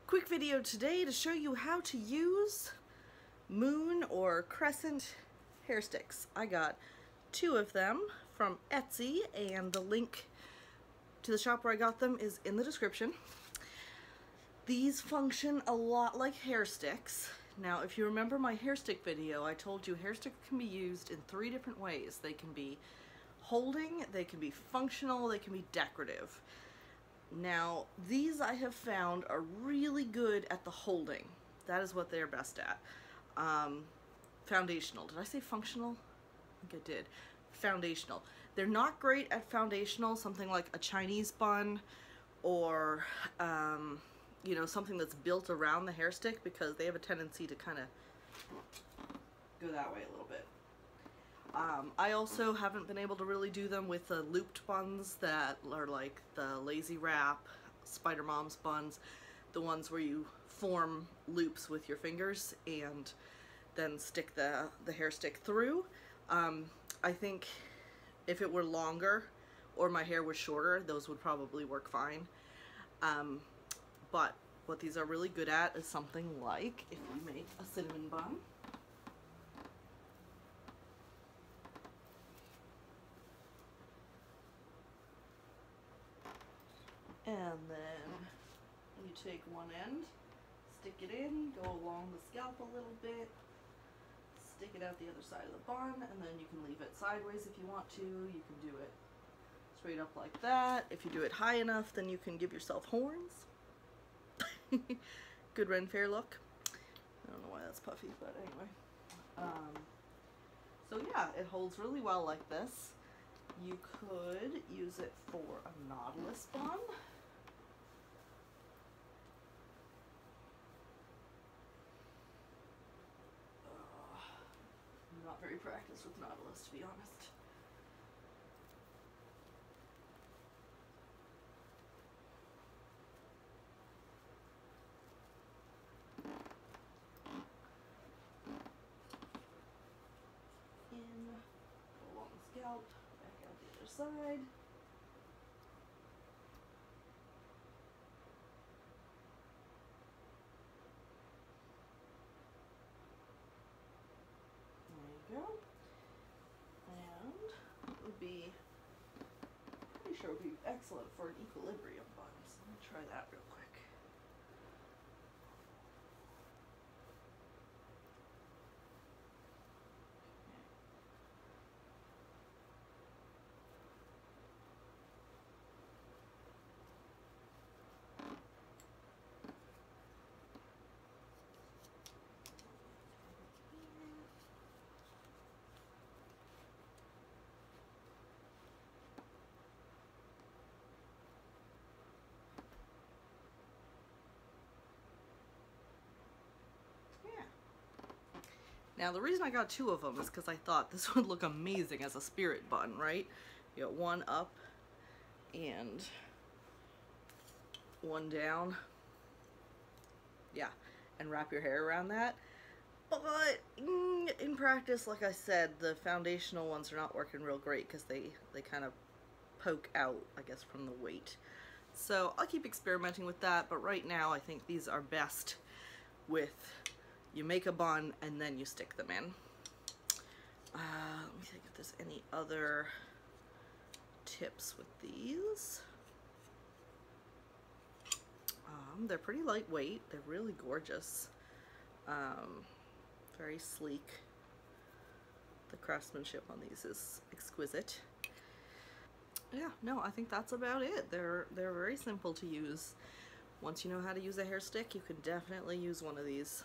Quick video today to show you how to use moon or crescent hair sticks. I got 2 of them from Etsy and the link to the shop where I got them is in the description. These function a lot like hair sticks. Now if you remember my hair stick video, I told you hair sticks can be used in 3 different ways. They can be holding, they can be functional, they can be decorative. Now, these I have found are really good at the holding. That is what they're best at. Foundational. Did I say functional? I think I did. Foundational. They're not great at foundational, something like a Chinese bun or, you know, something that's built around the hair stick, because they have a tendency to kind of go that way a little bit. I also haven't been able to really do them with the looped buns that are like the Lazy Wrap, Spider Mom's buns, the ones where you form loops with your fingers and then stick the hair stick through. I think if it were longer or my hair was shorter, those would probably work fine. But what these are really good at is something like if you make a cinnamon bun. And then you take one end, stick it in, go along the scalp a little bit, stick it out the other side of the bun, and then you can leave it sideways if you want to. You can do it straight up like that. If you do it high enough, then you can give yourself horns. Good Ren Fair look. I don't know why that's puffy, but anyway. So yeah, it holds really well like this. You could use it for a knotless bun. I'm not very practiced with knotless, to be honest. In, go along the scalp, back out the other side. There you go. And it would be, pretty sure it would be excellent for an equilibrium bun. So let me try that real quick. Now the reason I got 2 of them is because I thought this would look amazing as a spirit bun, right? You got one up and one down. Yeah, and wrap your hair around that. But in practice, like I said, the foundational ones are not working real great because they kind of poke out, I guess, from the weight. So I'll keep experimenting with that, but right now I think these are best with you make a bun and then you stick them in. Let me think if there's any other tips with these. They're pretty lightweight. They're really gorgeous. Very sleek. The craftsmanship on these is exquisite. Yeah, no, I think that's about it. They're very simple to use. Once you know how to use a hair stick, you can definitely use one of these.